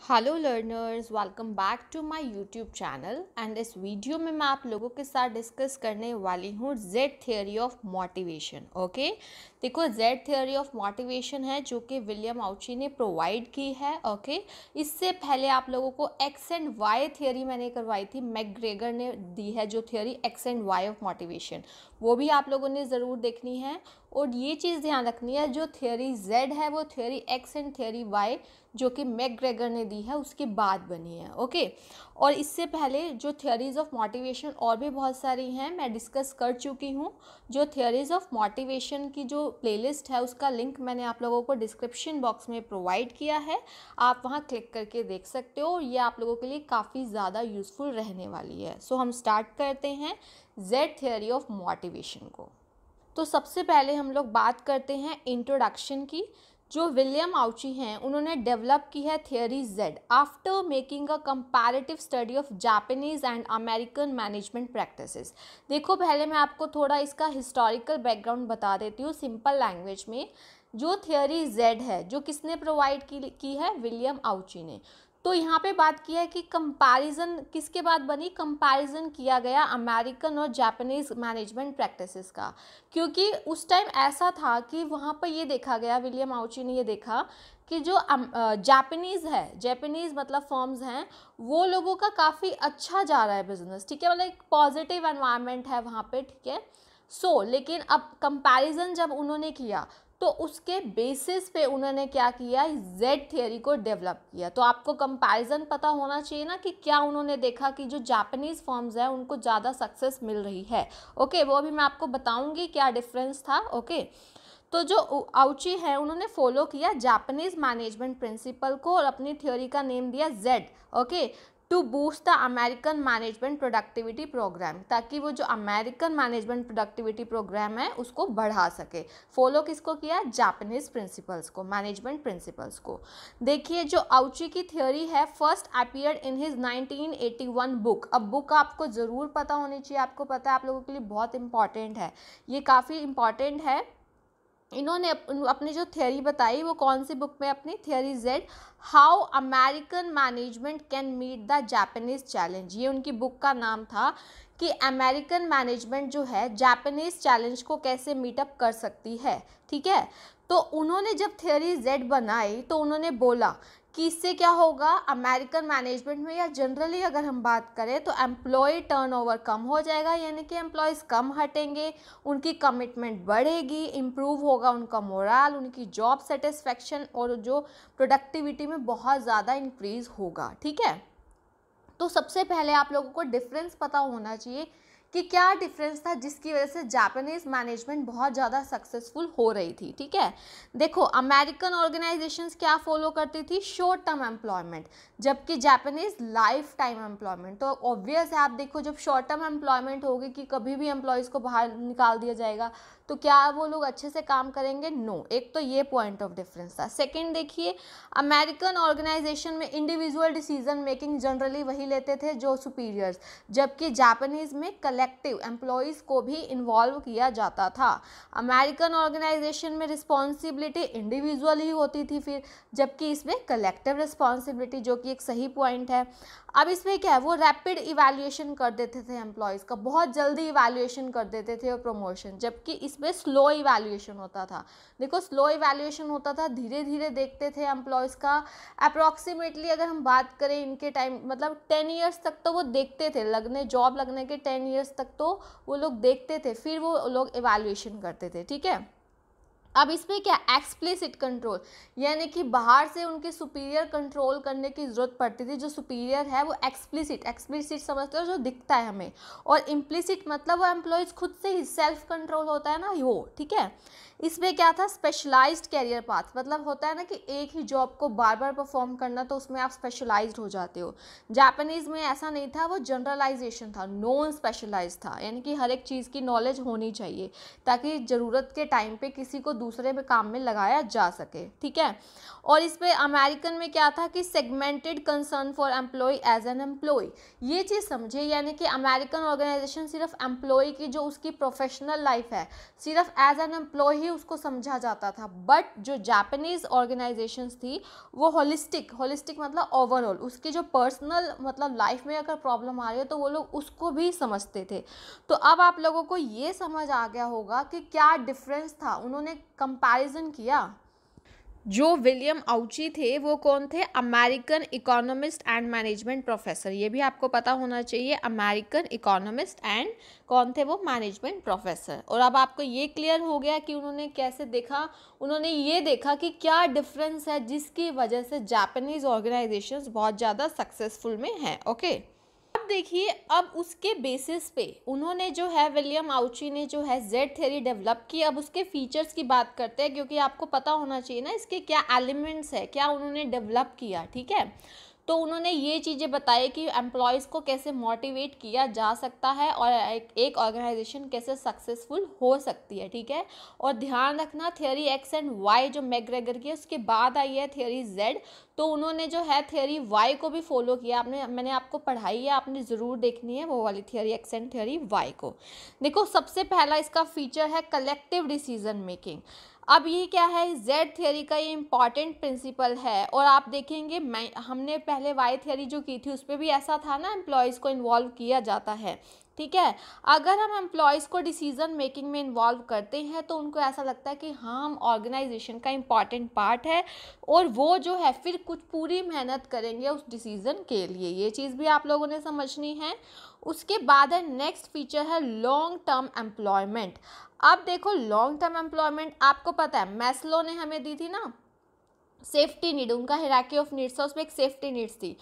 Hello learners, welcome back to my YouTube channel. And इस video में मैं आप लोगों के साथ डिस्कस करने वाली हूँ Z theory of motivation. Okay, देखो जेड थियोरी ऑफ मोटिवेशन है जो कि विलियम आउची ने प्रोवाइड की है। ओके, इससे पहले आप लोगों को एक्स एंड वाई थियोरी मैंने करवाई थी, मैकग्रेगर ने दी है जो theory X and Y of motivation, वो भी आप लोगों ने ज़रूर देखनी है। और ये चीज़ ध्यान रखनी है, जो थियोरी जेड है वो theory X and theory Y जो कि मैकग्रेगर ने दी है उसके बाद बनी है। ओके, और इससे पहले जो थियोरीज ऑफ मोटिवेशन और भी बहुत सारी हैं, मैं डिस्कस कर चुकी हूँ। जो थियोरीज ऑफ मोटिवेशन की जो प्लेलिस्ट है उसका लिंक मैंने आप लोगों को डिस्क्रिप्शन बॉक्स में प्रोवाइड किया है, आप वहाँ क्लिक करके देख सकते हो। ये आप लोगों के लिए काफ़ी ज़्यादा यूज़फुल रहने वाली है। सो हम स्टार्ट करते हैं जेड थियोरी ऑफ मोटिवेशन को। तो सबसे पहले हम लोग बात करते हैं इंट्रोडक्शन की। जो विलियम आउची हैं उन्होंने डेवलप की है theory Z after making a comparative study of Japanese and American management practices. देखो, पहले मैं आपको थोड़ा इसका हिस्टोरिकल बैकग्राउंड बता देती हूँ सिंपल लैंग्वेज में। जो थियोरी जेड है जो किसने प्रोवाइड की है, विलियम आउची ने। तो यहाँ पे बात की है कि कंपैरिजन किसके बाद बनी, कंपैरिजन किया गया अमेरिकन और जापानीज मैनेजमेंट प्रैक्टिसेस का। क्योंकि उस टाइम ऐसा था कि वहाँ पर ये देखा गया, विलियम आउची ने ये देखा कि जो जापानीज़ है, जापानीज़ मतलब फर्म्स हैं, वो लोगों का काफ़ी अच्छा जा रहा है बिजनेस, ठीक है, मतलब एक पॉजिटिव एनवायरनमेंट है वहाँ पे, ठीक है। लेकिन अब कंपैरिजन जब उन्होंने किया तो उसके बेसिस पे उन्होंने क्या किया, जेड थियोरी को डेवलप किया। तो आपको कंपैरिजन पता होना चाहिए ना कि क्या उन्होंने देखा कि जो जापानीज फर्म्स हैं उनको ज़्यादा सक्सेस मिल रही है। ओके, वो भी मैं आपको बताऊंगी क्या डिफरेंस था। ओके, तो जो आउची है उन्होंने फॉलो किया जापानीज मैनेजमेंट प्रिंसिपल को और अपनी थ्योरी का नेम दिया Z. Okay, to boost the American management productivity program, ताकि वो जो अमेरिकन मैनेजमेंट प्रोडक्टिविटी प्रोग्राम है उसको बढ़ा सके। फॉलो किसको किया, जापानीज प्रिंसिपल्स को, मैनेजमेंट प्रिंसिपल्स को। देखिए, जो आउची की थ्योरी है first appeared in his 1981 book. अब बुक आपको ज़रूर पता होनी चाहिए, आपको पता है आप लोगों के लिए बहुत इंपॉर्टेंट है, ये काफ़ी इंपॉर्टेंट है। इन्होंने अपनी जो थ्योरी बताई वो कौन सी बुक में, अपनी theory Z, how American management can meet the Japanese challenge, ये उनकी बुक का नाम था कि अमेरिकन मैनेजमेंट जो है जापानीज चैलेंज को कैसे मीटअप कर सकती है, ठीक है। तो उन्होंने जब थ्योरी जेड बनाई तो उन्होंने बोला कि इससे क्या होगा, अमेरिकन मैनेजमेंट में या जनरली अगर हम बात करें तो एम्प्लॉय टर्नओवर कम हो जाएगा, यानी कि एम्प्लॉयज़ कम हटेंगे, उनकी कमिटमेंट बढ़ेगी, इम्प्रूव होगा उनका मोरल, उनकी जॉब सेटिस्फेक्शन और जो प्रोडक्टिविटी में बहुत ज़्यादा इंक्रीज़ होगा, ठीक है। तो सबसे पहले आप लोगों को डिफरेंस पता होना चाहिए कि क्या डिफरेंस था जिसकी वजह से जापानीज मैनेजमेंट बहुत ज़्यादा सक्सेसफुल हो रही थी, ठीक है। देखो, अमेरिकन ऑर्गेनाइजेशंस क्या फॉलो करती थी, शॉर्ट टर्म एम्प्लॉयमेंट, जबकि जापानीज लाइफ टाइम एम्प्लॉयमेंट। तो ऑब्वियस है, आप देखो जब शॉर्ट टर्म एम्प्लॉयमेंट होगी कि कभी भी एम्प्लॉयज़ को बाहर निकाल दिया जाएगा तो क्या वो लोग अच्छे से काम करेंगे, नो। एक तो ये पॉइंट ऑफ डिफरेंस था। सेकेंड देखिए, अमेरिकन ऑर्गेनाइजेशन में इंडिविजुअल डिसीजन मेकिंग जनरली वही लेते थे जो सुपीरियर्स, जबकि जापानीज में कलेक्टिव एम्प्लॉयज़ को भी इन्वॉल्व किया जाता था। अमेरिकन ऑर्गेनाइजेशन में रिस्पॉन्सिबिलिटी इंडिविजुअल ही होती थी फिर, जबकि इसमें कलेक्टिव रिस्पॉन्सिबिलिटी, जो कि एक सही पॉइंट है। अब इसमें क्या है, वो रैपिड इवैल्यूएशन कर देते थे एम्प्लॉयज़ का, बहुत जल्दी इवैल्यूएशन कर देते थे और प्रमोशन, जबकि इसमें स्लो इवैल्यूएशन होता था। देखो, स्लो इवैल्यूएशन होता था, धीरे धीरे देखते थे एम्प्लॉयज़ का। अप्रॉक्सीमेटली अगर हम बात करें इनके टाइम, मतलब 10 ईयर्स तक तो वो देखते थे, जॉब लगने के 10 ईयर्स तक तो वो लोग देखते थे, फिर वो लोग इवैल्यूएशन करते थे, ठीक है। अब इसमें क्या, एक्सप्लिसिट कंट्रोल, यानी कि बाहर से उनके सुपीरियर कंट्रोल करने की ज़रूरत पड़ती थी। जो सुपीरियर है वो एक्सप्लिसिट समझते हो, जो दिखता है हमें, और इम्प्लिसिट मतलब वो एम्प्लॉयज़ खुद से ही सेल्फ कंट्रोल होता है ना वो, ठीक है। इसमें क्या था, स्पेशलाइज्ड कैरियर पाथ, मतलब होता है ना कि एक ही जॉब को बार बार परफॉर्म करना, तो उसमें आप स्पेशलाइज्ड हो जाते हो। जापानीज़ में ऐसा नहीं था, वो जनरलाइजेशन था, नॉन स्पेशलाइज्ड था, यानी कि हर एक चीज़ की नॉलेज होनी चाहिए ताकि ज़रूरत के टाइम पे किसी को दूसरे में काम में लगाया जा सके, ठीक है। और इस पे अमेरिकन में क्या था कि segmented concern for employee as an employee, ये चीज़ समझिए, यानी कि अमेरिकन ऑर्गेनाइजेशन सिर्फ एम्प्लॉय की जो उसकी प्रोफेशनल लाइफ है, सिर्फ एज एन एम्प्लॉय ही उसको समझा जाता था, बट जो जापानीज़ ऑर्गेनाइजेशंस थी वो होलिस्टिक मतलब ओवरऑल उसकी जो पर्सनल मतलब लाइफ में अगर प्रॉब्लम आ रही है तो वो लोग उसको भी समझते थे। तो अब आप लोगों को ये समझ आ गया होगा कि क्या डिफरेंस था, उन्होंने कंपैरिजन किया। जो विलियम आउची थे वो कौन थे, American economist and management professor, ये भी आपको पता होना चाहिए, अमेरिकन इकोनॉमिस्ट एंड कौन थे वो, मैनेजमेंट प्रोफेसर। और अब आपको ये क्लियर हो गया कि उन्होंने कैसे देखा, उन्होंने ये देखा कि क्या डिफरेंस है जिसकी वजह से जापानीज ऑर्गेनाइजेशंस बहुत ज़्यादा सक्सेसफुल में हैं। ओके, अब देखिए, अब उसके बेसिस पे उन्होंने जो है, विलियम आउची ने जो है जेड थ्योरी डेवलप की। अब उसके फीचर्स की बात करते हैं, क्योंकि आपको पता होना चाहिए ना इसके क्या एलिमेंट्स है, क्या उन्होंने डेवलप किया। ठीक है, तो उन्होंने ये चीज़ें बताई कि एम्प्लॉयज़ को कैसे मोटिवेट किया जा सकता है और एक ऑर्गेनाइजेशन कैसे सक्सेसफुल हो सकती है। ठीक है, और ध्यान रखना थियरी एक्स एंड वाई जो मैकग्रेगर की है उसके बाद आई है थियरी जेड। तो उन्होंने जो है थियरी वाई को भी फॉलो किया, मैंने आपको पढ़ाई है, आपने ज़रूर देखनी है वो वाली theory X and theory Y को। देखो, सबसे पहला इसका फीचर है कलेक्टिव डिसीजन मेकिंग। अब ये क्या है, जेड थियरी का ये इंपॉर्टेंट प्रिंसिपल है। और आप देखेंगे, हमने पहले वाई थियरी जो की थी उस पर भी ऐसा था ना, एम्प्लॉयज़ को इन्वॉल्व किया जाता है। ठीक है, अगर हम एम्प्लॉयज़ को डिसीजन मेकिंग में इन्वॉल्व करते हैं तो उनको ऐसा लगता है कि हाँ, हम ऑर्गेनाइजेशन का इम्पॉर्टेंट पार्ट है, और वो जो है फिर कुछ पूरी मेहनत करेंगे उस डिसीज़न के लिए। ये चीज़ भी आप लोगों ने समझनी है। उसके बाद है नेक्स्ट फीचर है लॉन्ग टर्म एम्प्लॉयमेंट। अब देखो, लॉन्ग टर्म एम्प्लॉयमेंट आपको पता है मैस्लो ने हमें दी थी ना सेफ्टी नीड, उनका हायरार्की ऑफ नीड्स था, उसमें एक सेफ्टी नीड्स थी।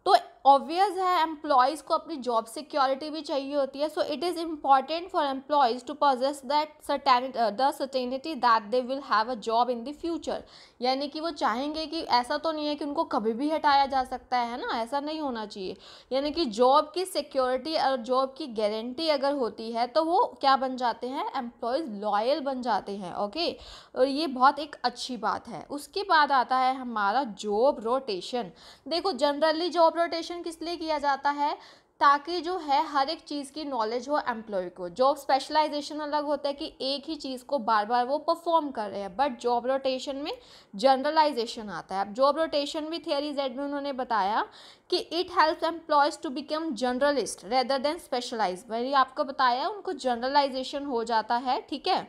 तो ऑब्वियस है एम्प्लॉयज़ को अपनी जॉब सिक्योरिटी भी चाहिए होती है। So it is important for employees to possess that certainty that they will have a job in the future. यानी कि वो चाहेंगे कि ऐसा तो नहीं है कि उनको कभी भी हटाया जा सकता है ना, ऐसा नहीं होना चाहिए। यानी कि जॉब की सिक्योरिटी और जॉब की गारंटी अगर होती है तो वो क्या बन जाते हैं, एम्प्लॉयज़ लॉयल बन जाते हैं। ओके, और ये बहुत एक अच्छी बात है। उसके बाद आता है हमारा जॉब रोटेशन। देखो, जनरली जॉब रोटेशन किस लिए किया जाता है, ताकि जो है हर एक चीज़ की नॉलेज हो एम्प्लॉय को। जॉब स्पेशलाइजेशन अलग होता है कि एक ही चीज़ को बार बार वो परफॉर्म कर रहे हैं, बट जॉब रोटेशन में जनरलाइजेशन आता है। अब जॉब रोटेशन भी थियरी जेड में उन्होंने बताया कि it helps employees to become generalist rather than specialize. मैंने आपको बताया उनको जनरलाइजेशन हो जाता है। ठीक है,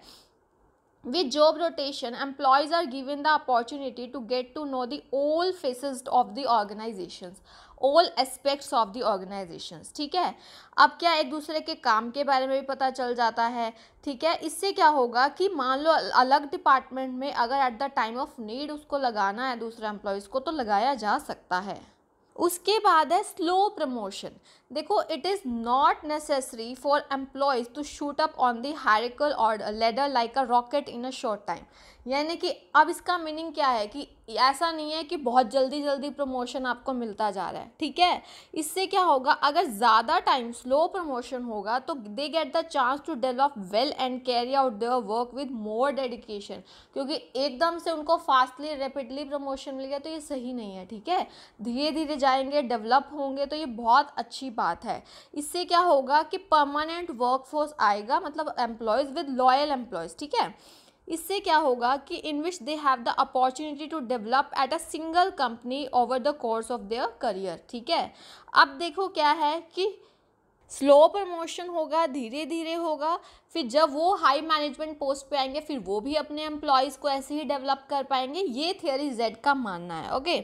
with job rotation employees are given the opportunity to get to know the all faces of the organizations, all aspects of the organizations। ठीक है, अब क्या एक दूसरे के काम के बारे में भी पता चल जाता है। ठीक है, इससे क्या होगा कि मान लो अलग डिपार्टमेंट में अगर at the time of need उसको लगाना है दूसरे एम्प्लॉयज़ को तो लगाया जा सकता है। उसके बाद है स्लो प्रमोशन। देखो, it is not necessary for employees to shoot up on the hierarchical order ladder like a rocket in a short time. यानी कि अब इसका मीनिंग क्या है कि ऐसा नहीं है कि बहुत जल्दी जल्दी प्रमोशन आपको मिलता जा रहा है। ठीक है, इससे क्या होगा, अगर ज़्यादा टाइम स्लो प्रमोशन होगा तो they get the chance to develop well and carry out their work with more dedication. क्योंकि एकदम से उनको फास्टली रैपिडली प्रमोशन मिल गया तो ये सही नहीं है। ठीक है, धीरे धीरे जाएंगे, डेवलप होंगे, तो ये बहुत अच्छी बात है। इससे क्या होगा कि परमानेंट वर्कफोर्स आएगा, मतलब एम्प्लॉयज़ विद लॉयल एम्प्लॉयज़। ठीक है, इससे क्या होगा कि in which they have the opportunity to develop at a single company over the course of their career. ठीक है, अब देखो क्या है कि स्लो प्रमोशन होगा, धीरे धीरे होगा, फिर जब वो हाई मैनेजमेंट पोस्ट पे आएंगे फिर वो भी अपने एम्प्लॉयज़ को ऐसे ही डेवलप कर पाएंगे। ये थियरी जेड का मानना है। ओके,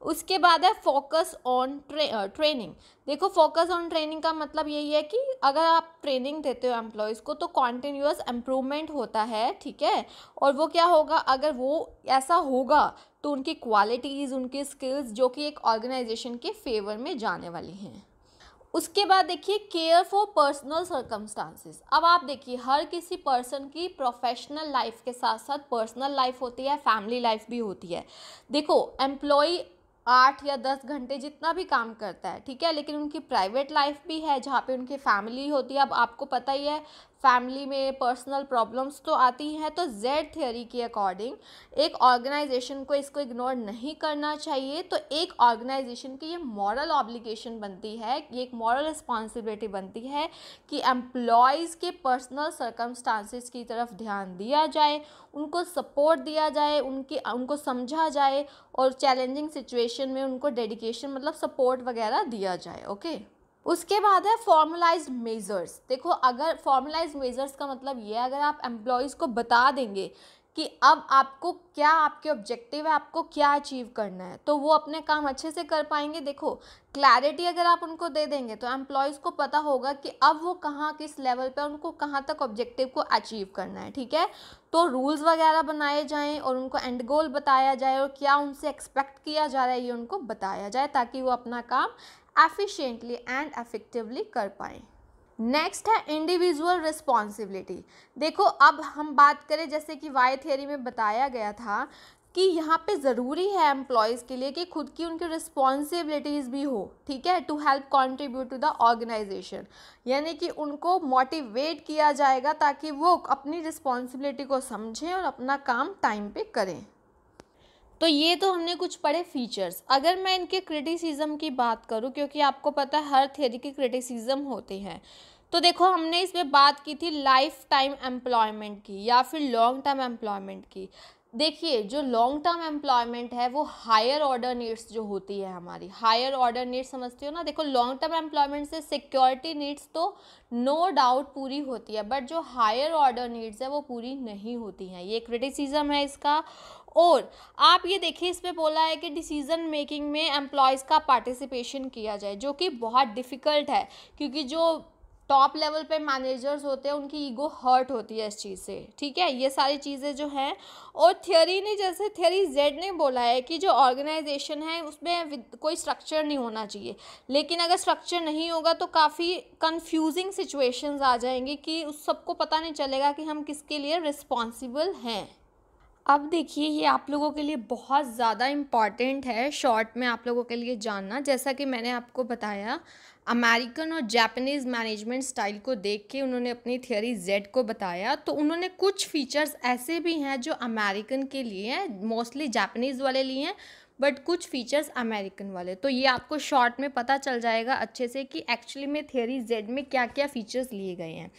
उसके बाद है फोकस ऑन ट्रेनिंग। देखो, फोकस ऑन ट्रेनिंग का मतलब यही है कि अगर आप ट्रेनिंग देते हो एम्प्लॉयज़ को तो कॉन्टिन्यूअस इम्प्रूवमेंट होता है। ठीक है, और वो क्या होगा, अगर वो ऐसा होगा तो उनकी क्वालिटीज़, उनकी स्किल्स जो कि एक ऑर्गेनाइजेशन के फेवर में जाने वाली हैं। उसके बाद देखिए केयर फॉर पर्सनल सर्कमस्टांसेस। अब आप देखिए, हर किसी पर्सन की प्रोफेशनल लाइफ के साथ साथ पर्सनल लाइफ होती है, फैमिली लाइफ भी होती है। देखो, एम्प्लॉय 8 या 10 घंटे जितना भी काम करता है, ठीक है, लेकिन उनकी प्राइवेट लाइफ भी है जहाँ पे उनकी फैमिली होती है। अब आपको पता ही है फैमिली में पर्सनल प्रॉब्लम्स तो आती हैं। तो जेड थियोरी के अकॉर्डिंग एक ऑर्गेनाइजेशन को इसको इग्नोर नहीं करना चाहिए। तो एक ऑर्गेनाइजेशन की ये मॉरल ऑब्लिगेशन बनती है, ये एक मॉरल रिस्पॉन्सिबिलिटी बनती है कि एम्प्लॉयज़ के पर्सनल सर्कमस्टांसिस की तरफ ध्यान दिया जाए, उनको सपोर्ट दिया जाए, उनको समझा जाए और चैलेंजिंग सिचुएशन में उनको डेडिकेशन मतलब सपोर्ट वगैरह दिया जाए। ओके, उसके बाद है फॉर्मलाइज्ड मेजर्स। देखो, अगर फॉर्मलाइज्ड मेजर्स का मतलब ये है, अगर आप एम्प्लॉयज़ को बता देंगे कि अब आपको क्या, आपके ऑब्जेक्टिव है, आपको क्या अचीव करना है, तो वो अपने काम अच्छे से कर पाएंगे। देखो, क्लैरिटी अगर आप उनको दे देंगे तो एम्प्लॉयज़ को पता होगा कि अब वो कहाँ, किस लेवल पे, उनको कहाँ तक ऑब्जेक्टिव को अचीव करना है। ठीक है, तो रूल्स वगैरह बनाए जाएं और उनको एंड गोल बताया जाए और क्या उनसे एक्सपेक्ट किया जा रहा है ये उनको बताया जाए, ताकि वो अपना काम एफिशिएंटली एंड इफेक्टिवली कर पाएँ। नेक्स्ट है इंडिविजुअल रिस्पॉन्सिबिलिटी। देखो, अब हम बात करें जैसे कि वाई थियरी में बताया गया था कि यहाँ पे ज़रूरी है एम्प्लॉयज़ के लिए कि खुद की उनकी रिस्पॉन्सिबिलिटीज़ भी हो। ठीक है, to help contribute to the organization, यानी कि उनको मोटिवेट किया जाएगा ताकि वो अपनी रिस्पॉन्सिबिलिटी को समझें और अपना काम टाइम पे करें। तो ये तो हमने कुछ पढ़े फीचर्स। अगर मैं इनके क्रिटिसिज्म की बात करूँ, क्योंकि आपको पता है हर थियरी के क्रिटिसिज्म होते हैं, तो देखो हमने इसमें बात की थी लाइफ टाइम एम्प्लॉयमेंट की या फिर लॉन्ग टर्म एम्प्लॉयमेंट की। देखिए, जो लॉन्ग टर्म एम्प्लॉयमेंट है वो हायर ऑर्डर नीड्स जो होती है, हमारी हायर ऑर्डर नीड्स समझते हो ना। देखो, लॉन्ग टर्म एम्प्लॉयमेंट से सिक्योरिटी नीड्स तो नो डाउट पूरी होती है, बट जो हायर ऑर्डर नीड्स है वो पूरी नहीं होती हैं। ये क्रिटिसिज्म है इसका। और आप ये देखिए, इसमें बोला है कि डिसीजन मेकिंग में एम्प्लॉयज़ का पार्टिसिपेशन किया जाए, जो कि बहुत डिफ़िकल्ट है, क्योंकि जो टॉप लेवल पे मैनेजर्स होते हैं उनकी ईगो हर्ट होती है इस चीज़ से। ठीक है, ये सारी चीज़ें जो हैं। और थियरी ने, जैसे थियरी जेड ने बोला है कि जो ऑर्गेनाइजेशन है उसमें कोई स्ट्रक्चर नहीं होना चाहिए, लेकिन अगर स्ट्रक्चर नहीं होगा तो काफ़ी कंफ्यूजिंग सिचुएशंस आ जाएंगी कि उस सबको पता नहीं चलेगा कि हम किसके लिए रिस्पॉन्सिबल हैं। अब देखिए, ये आप लोगों के लिए बहुत ज़्यादा इम्पॉर्टेंट है शॉर्ट में आप लोगों के लिए जानना। जैसा कि मैंने आपको बताया, अमेरिकन और जापानीज़ मैनेजमेंट स्टाइल को देख के उन्होंने अपनी थियरी जेड को बताया। तो उन्होंने कुछ फीचर्स ऐसे भी हैं जो अमेरिकन के लिए हैं, मोस्टली जापानीज़ वाले लिए हैं, बट कुछ फीचर्स अमेरिकन वाले। तो ये आपको शॉर्ट में पता चल जाएगा अच्छे से कि एक्चुअली में थियरी जेड में क्या क्या फीचर्स लिए गए हैं।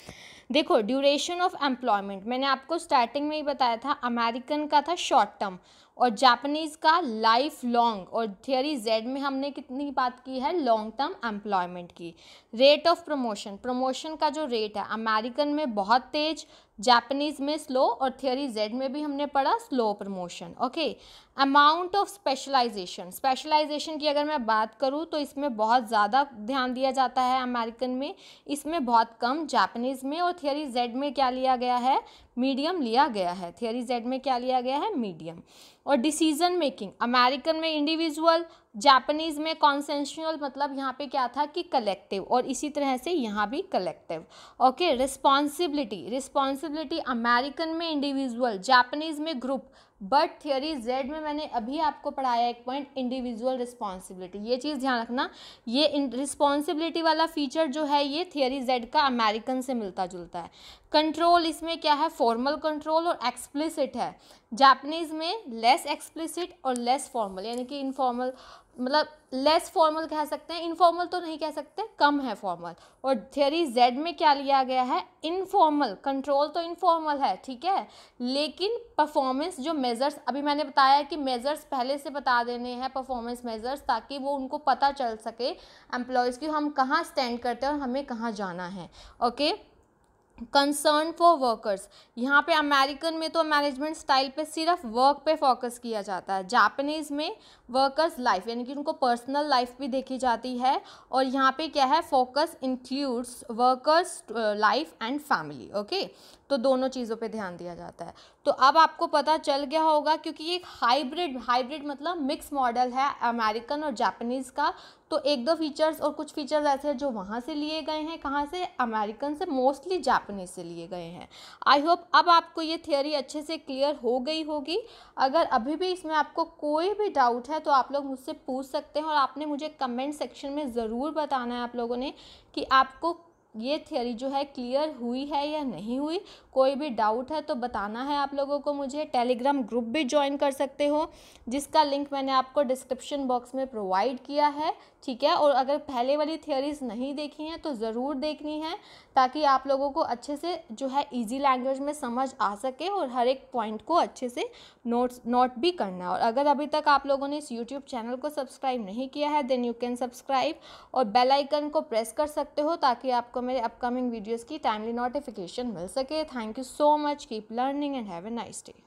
देखो, ड्यूरेशन ऑफ एम्प्लॉयमेंट मैंने आपको स्टार्टिंग में ही बताया था, अमेरिकन का था शॉर्ट टर्म और जापानीज़ का लाइफ लॉन्ग, और थियरी जेड में हमने कितनी बात की है, लॉन्ग टर्म एम्प्लॉयमेंट की। रेट ऑफ प्रमोशन, प्रमोशन का जो रेट है अमेरिकन में बहुत तेज, जापानीज़ में स्लो, और थियरी जेड में भी हमने पढ़ा slow promotion. Okay, amount of specialization, specialization की अगर मैं बात करूँ तो इसमें बहुत ज़्यादा ध्यान दिया जाता है अमेरिकन में, इसमें बहुत कम जापानीज़ में। और थियरी जेड में क्या लिया गया है, मीडियम लिया गया है। थियरी जेड में क्या लिया गया है, मीडियम। और डिसीजन मेकिंग, अमेरिकन में इंडिविजुअल, जापानीज़ में कॉन्सेंशुअल, मतलब यहाँ पे क्या था कि कलेक्टिव, और इसी तरह से यहाँ भी collective. Okay, responsibility, responsibility American में इंडिविजुअल, जापानीज़ में ग्रुप, बट थियरी जेड में मैंने अभी आपको पढ़ाया एक पॉइंट, इंडिविजुअल रिस्पॉन्सिबिलिटी। ये चीज़ ध्यान रखना, ये रिस्पॉन्सिबिलिटी वाला फीचर जो है ये थियरी जेड का अमेरिकन से मिलता जुलता है। कंट्रोल, इसमें क्या है, फॉर्मल कंट्रोल और एक्सप्लिसिट है। जापानीज़ में लेस एक्सप्लिसिट और लेस फॉर्मल, यानी कि इनफॉर्मल, मतलब लेस फॉर्मल कह सकते हैं, इनफॉर्मल तो नहीं कह सकते, कम है फॉर्मल। और थियरी जेड में क्या लिया गया है, इनफॉर्मल कंट्रोल, तो इनफॉर्मल है, ठीक है, लेकिन परफॉर्मेंस जो मेजर्स, अभी मैंने बताया कि मेजर्स पहले से बता देने हैं, परफॉर्मेंस मेजर्स, ताकि वो उनको पता चल सके एम्प्लॉयज़ की हम कहाँ स्टैंड करते हैं और हमें कहाँ जाना है। ओके, कंसर्न फॉर वर्कर्स, यहाँ पे अमेरिकन में तो मैनेजमेंट स्टाइल पे सिर्फ वर्क पे फोकस किया जाता है, जापानीज़ में वर्कर्स लाइफ, यानी कि उनको पर्सनल लाइफ भी देखी जाती है, और यहाँ पे क्या है, focus includes workers life and family. Okay, तो दोनों चीज़ों पे ध्यान दिया जाता है। तो अब आपको पता चल गया होगा, क्योंकि ये एक हाइब्रिड मतलब मिक्स मॉडल है अमेरिकन और जापानीज़ का। तो एक दो फीचर्स और कुछ फीचर्स ऐसे हैं जो वहाँ से लिए गए हैं, कहाँ से, अमेरिकन से, मोस्टली जापानीज़ से लिए गए हैं। आई होप अब आपको ये थियोरी अच्छे से क्लियर हो गई होगी। अगर अभी भी इसमें आपको कोई भी डाउट है तो आप लोग मुझसे पूछ सकते हैं, और आपने मुझे कमेंट सेक्शन में ज़रूर बताना है आप लोगों ने कि आपको ये थियरी जो है क्लियर हुई है या नहीं हुई। कोई भी डाउट है तो बताना है आप लोगों को मुझे। टेलीग्राम ग्रुप भी ज्वाइन कर सकते हो, जिसका लिंक मैंने आपको डिस्क्रिप्शन बॉक्स में प्रोवाइड किया है, ठीक है। और अगर पहले वाली थियरीज़ नहीं देखी हैं तो ज़रूर देखनी है, ताकि आप लोगों को अच्छे से जो है इजी लैंग्वेज में समझ आ सके और हर एक पॉइंट को अच्छे से नोट भी करना है। और अगर अभी तक आप लोगों ने इस यूट्यूब चैनल को सब्सक्राइब नहीं किया है देन यू कैन सब्सक्राइब और बेल आइकन को प्रेस कर सकते हो, ताकि आपको मेरे अपकमिंग वीडियोज़ की टाइमली नोटिफिकेशन मिल सके। Thank you so much, keep learning and have a nice day.